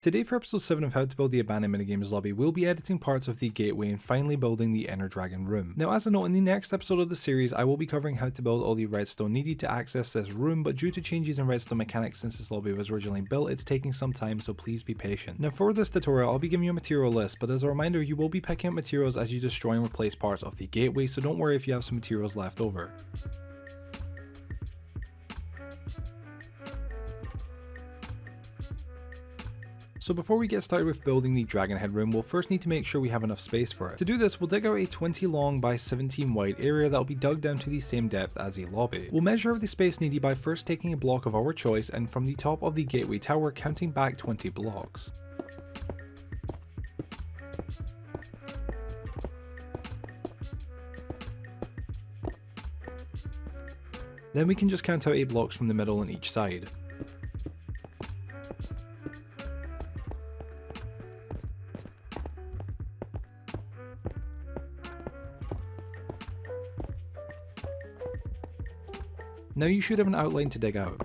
Today for episode 7 of How to Build the Abandoned Minigames lobby, we'll be editing parts of the gateway and finally building the inner dragon room. Now as a note, in the next episode of the series I will be covering how to build all the redstone needed to access this room, but due to changes in redstone mechanics since this lobby was originally built, it's taking some time, so please be patient. Now for this tutorial I'll be giving you a material list, but as a reminder you will be picking up materials as you destroy and replace parts of the gateway, so don't worry if you have some materials left over. So before we get started with building the dragon head room, we'll first need to make sure we have enough space for it. To do this, we'll dig out a 20 long by 17 wide area that will be dug down to the same depth as a lobby. We'll measure out the space needed by first taking a block of our choice and from the top of the gateway tower counting back 20 blocks. Then we can just count out 8 blocks from the middle on each side. Now you should have an outline to dig out.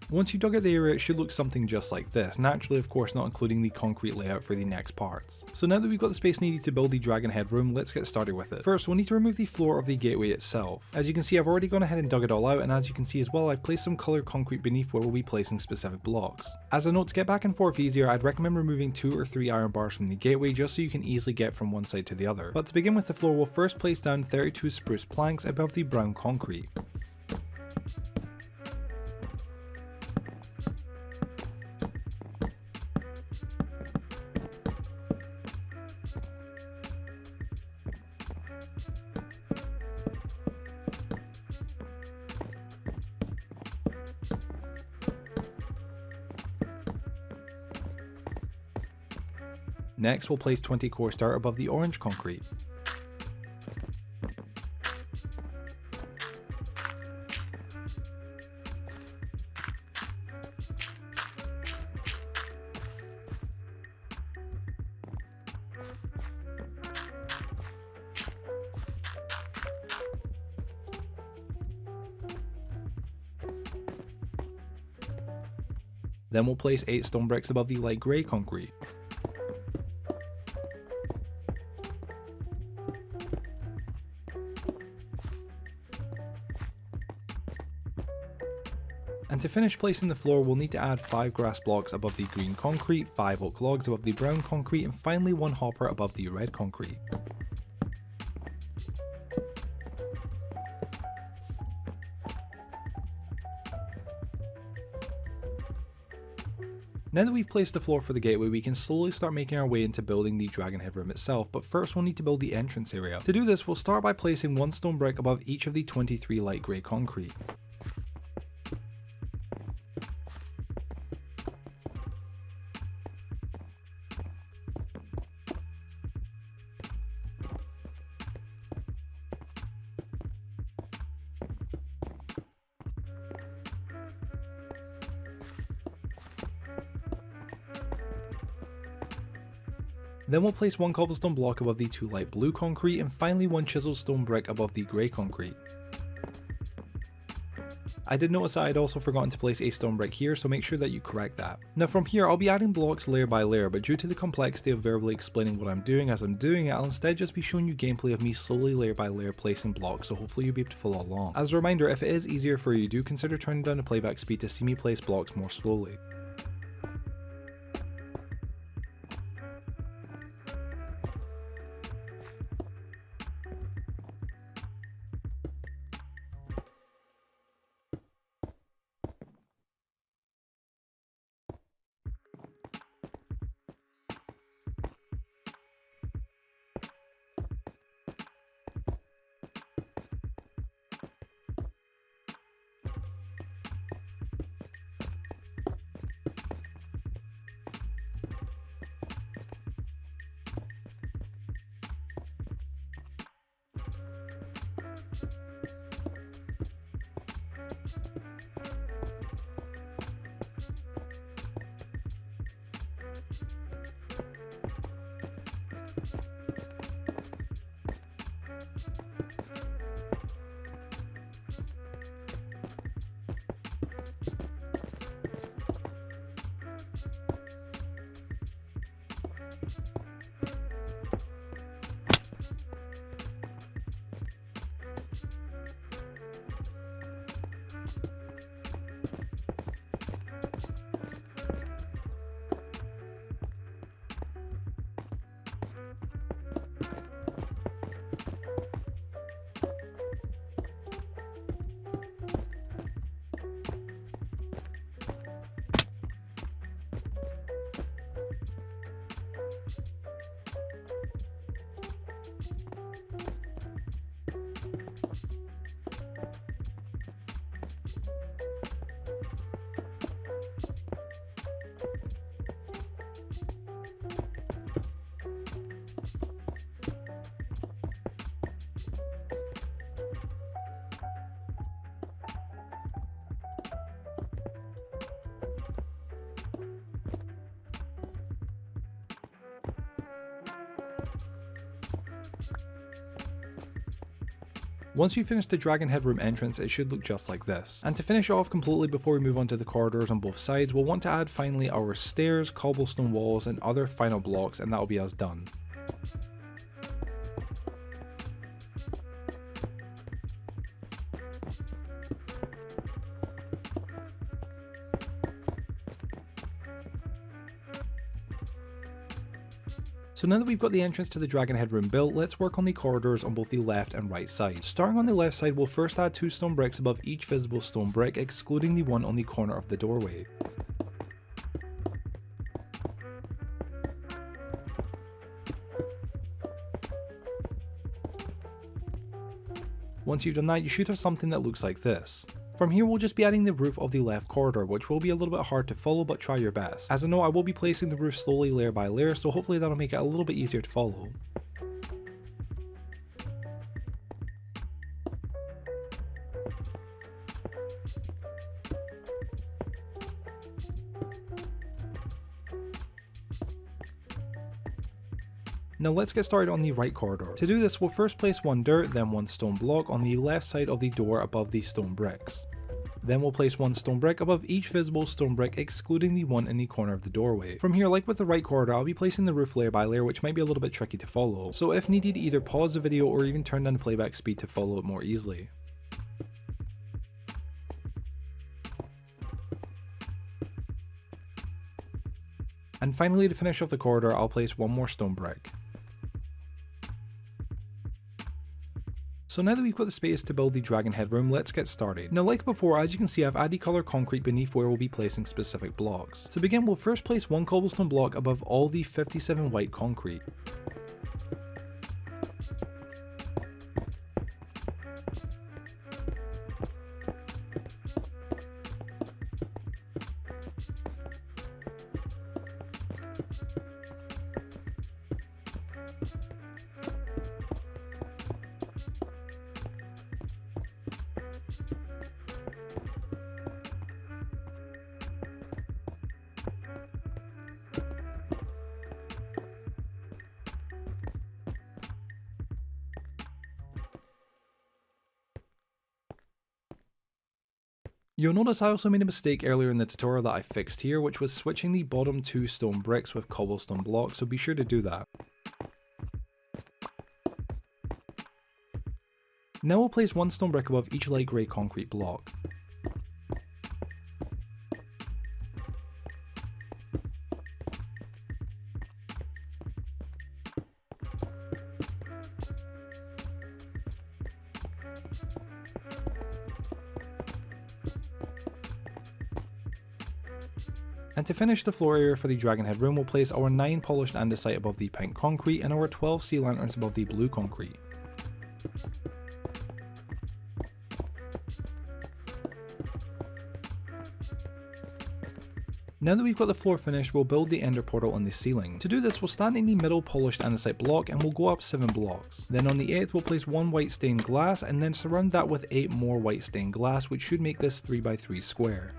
Once you've dug out the area, it should look something just like this, naturally of course not including the concrete layout for the next parts. So now that we've got the space needed to build the dragon head room, let's get started with it. First we'll need to remove the floor of the gateway itself. As you can see I've already gone ahead and dug it all out, and as you can see as well I've placed some coloured concrete beneath where we'll be placing specific blocks. As a note, to get back and forth easier I'd recommend removing 2 or 3 iron bars from the gateway just so you can easily get from one side to the other. But to begin with the floor, we'll first place down 32 spruce planks above the brown concrete. Next we'll place 20 coarse dirt above the orange concrete. Then we'll place 8 stone bricks above the light grey concrete. And to finish placing the floor, we'll need to add 5 grass blocks above the green concrete, 5 oak logs above the brown concrete, and finally 1 hopper above the red concrete. Now that we've placed the floor for the gateway, we can slowly start making our way into building the dragon head room itself, but first we'll need to build the entrance area. To do this, we'll start by placing 1 stone brick above each of the 23 light grey concrete. Then we'll place 1 cobblestone block above the 2 light blue concrete, and finally 1 chisel stone brick above the grey concrete. I did notice that I'd also forgotten to place a stone brick here, so make sure that you correct that. Now from here I'll be adding blocks layer by layer, but due to the complexity of verbally explaining what I'm doing as I'm doing it, I'll instead just be showing you gameplay of me slowly layer by layer placing blocks, so hopefully you'll be able to follow along. As a reminder, if it is easier for you, do consider turning down the playback speed to see me place blocks more slowly. Once you finish the dragon headroom entrance, it should look just like this. And to finish it off completely before we move on to the corridors on both sides, we'll want to add finally our stairs, cobblestone walls, and other final blocks, and that'll be us done. So now that we've got the entrance to the dragon headroom built, let's work on the corridors on both the left and right side. Starting on the left side, we'll first add 2 stone bricks above each visible stone brick, excluding the one on the corner of the doorway. Once you've done that, you should have something that looks like this. From here we'll just be adding the roof of the left corridor, which will be a little bit hard to follow, but try your best. As I know, I will be placing the roof slowly layer by layer, so hopefully that'll make it a little bit easier to follow. Now let's get started on the right corridor. To do this, we'll first place 1 dirt, then 1 stone block on the left side of the door above the stone bricks. Then we'll place 1 stone brick above each visible stone brick, excluding the one in the corner of the doorway. From here, like with the right corridor, I'll be placing the roof layer by layer, which might be a little bit tricky to follow. So if needed, either pause the video or even turn down the playback speed to follow it more easily. And finally, to finish off the corridor, I'll place 1 more stone brick. So now that we've got the space to build the dragon headroom, let's get started. Now like before, as you can see, I've added color concrete beneath where we'll be placing specific blocks. To begin, we'll first place 1 cobblestone block above all the 57 white concrete. You'll notice I also made a mistake earlier in the tutorial that I fixed here, which was switching the bottom 2 stone bricks with cobblestone blocks, so be sure to do that. Now we'll place 1 stone brick above each light grey concrete block. And to finish the floor area for the dragon head room, we'll place our 9 polished andesite above the pink concrete and our 12 sea lanterns above the blue concrete. Now that we've got the floor finished, we'll build the ender portal on the ceiling. To do this, we'll stand in the middle polished andesite block and we'll go up 7 blocks. Then on the 8th, we'll place 1 white stained glass and then surround that with 8 more white stained glass, which should make this 3x3 square.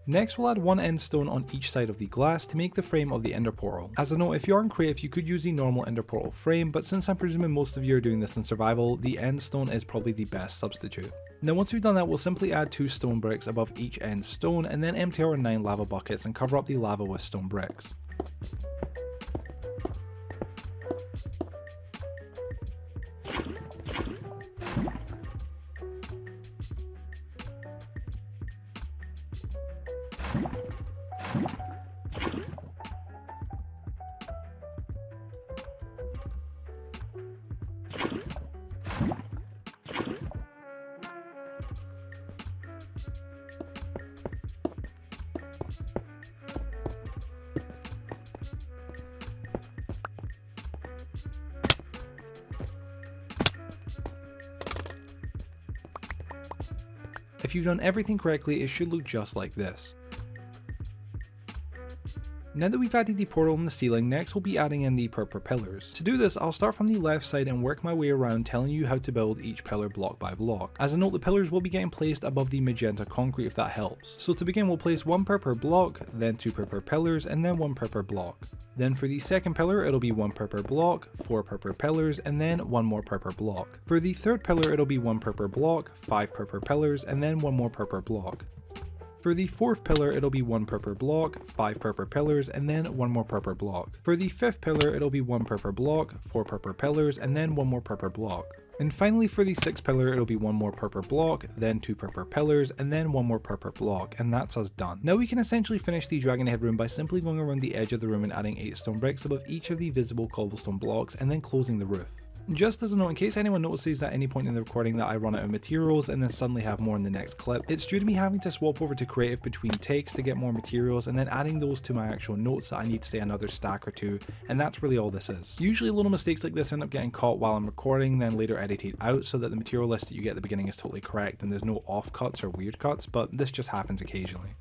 Next, we'll add 1 end stone on each side of the glass to make the frame of the ender portal. As a note, if you aren't creative, you could use the normal ender portal frame, but since I'm presuming most of you are doing this in survival, the end stone is probably the best substitute. Now once we've done that, we'll simply add 2 stone bricks above each end stone and then empty our 9 lava buckets and cover up the lava with stone bricks. If you've done everything correctly, it should look just like this. Now that we've added the portal in the ceiling, next we'll be adding in the purple pillars. To do this, I'll start from the left side and work my way around telling you how to build each pillar block by block. As a note, the pillars will be getting placed above the magenta concrete if that helps. So to begin, we'll place one purple block, then two purple pillars, and then one purple block. Then for the second pillar, it'll be one purple block, four purple pillars, and then one more purple block. For the third pillar, it'll be one purple block, five purple pillars, and then one more purple block. For the fourth pillar, it'll be one purple block, five purple pillars, and then one more purple block. For the fifth pillar, it'll be one purple block, four purple pillars, and then one more purple block. And finally for the sixth pillar, it'll be one more purple block, then two purple pillars, and then one more purple block, and that's us done. Now we can essentially finish the dragon head room by simply going around the edge of the room and adding 8 stone bricks above each of the visible cobblestone blocks, and then closing the roof. Just as a note, in case anyone notices at any point in the recording that I run out of materials and then suddenly have more in the next clip, it's due to me having to swap over to creative between takes to get more materials and then adding those to my actual notes that I need to say another stack or two, and that's really all this is. Usually little mistakes like this end up getting caught while I'm recording, then later edited out so that the material list that you get at the beginning is totally correct and there's no off cuts or weird cuts, but this just happens occasionally.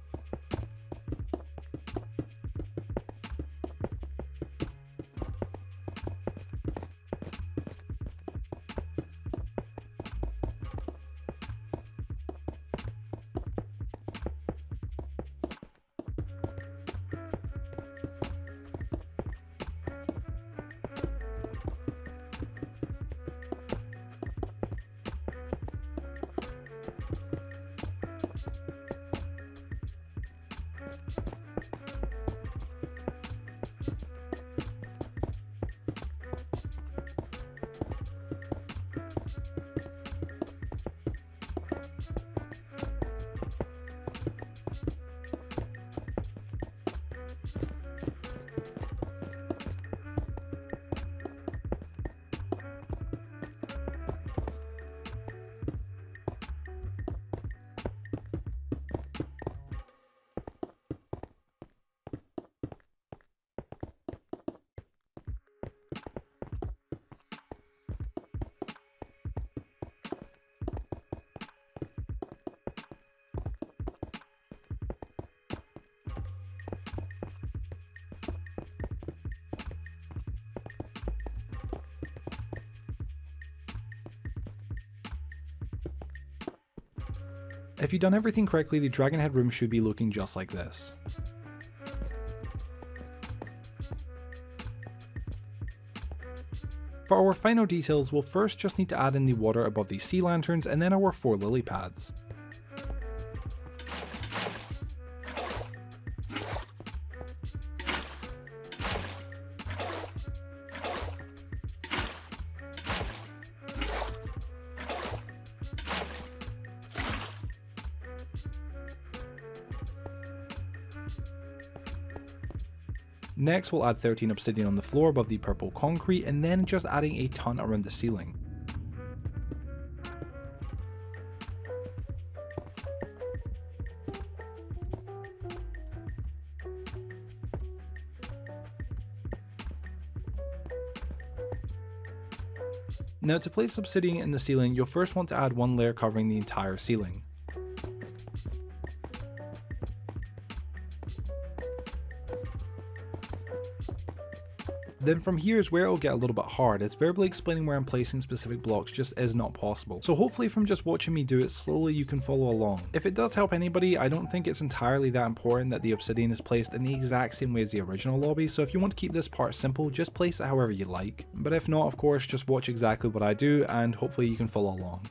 If you've done everything correctly, the dragon head room should be looking just like this. For our final details, we'll first just need to add in the water above the sea lanterns and then our 4 lily pads. Next we'll add 13 obsidian on the floor above the purple concrete and then just adding a ton around the ceiling. Now to place obsidian in the ceiling, you'll first want to add 1 layer covering the entire ceiling. Then from here is where it will get a little bit hard, as verbally explaining where I'm placing specific blocks just is not possible. So hopefully from just watching me do it slowly you can follow along. If it does help anybody, I don't think it's entirely that important that the obsidian is placed in the exact same way as the original lobby, so if you want to keep this part simple, just place it however you like. But if not, of course, just watch exactly what I do and hopefully you can follow along.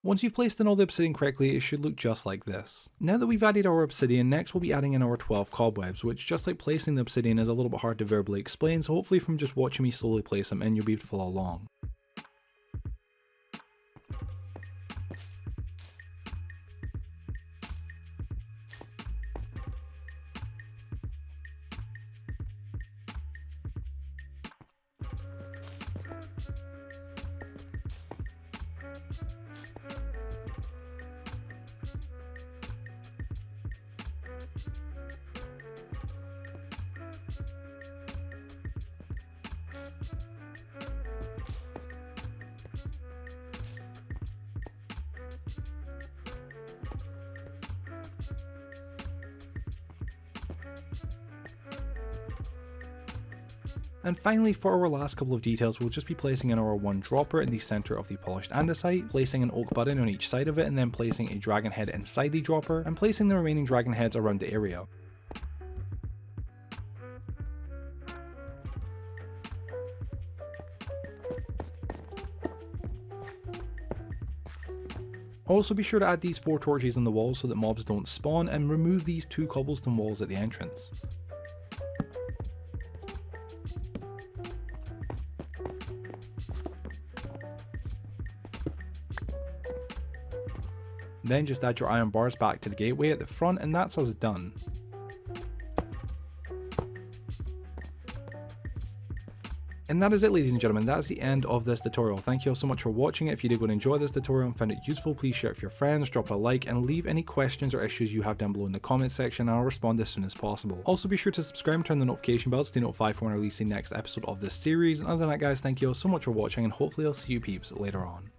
Once you've placed in all the obsidian correctly, it should look just like this. Now that we've added our obsidian, next we'll be adding in our 12 cobwebs, which just like placing the obsidian is a little bit hard to verbally explain, so hopefully from just watching me slowly place them in, you'll be able to follow along. And finally, for our last couple of details, we'll just be placing in our one dropper in the center of the polished andesite, placing an oak button on each side of it, and then placing a dragon head inside the dropper, and placing the remaining dragon heads around the area. Also be sure to add these 4 torches on the walls so that mobs don't spawn, and remove these 2 cobblestone walls at the entrance. Then just add your iron bars back to the gateway at the front, and that's us done. And that is it, ladies and gentlemen, that is the end of this tutorial. Thank you all so much for watching it. If you did go and enjoy this tutorial and found it useful, please share it with your friends, drop a like, and leave any questions or issues you have down below in the comment section, and I'll respond as soon as possible. Also be sure to subscribe and turn the notification bell to stay notified for when I release the next episode of this series. And other than that guys, thank you all so much for watching, and hopefully I'll see you peeps later on.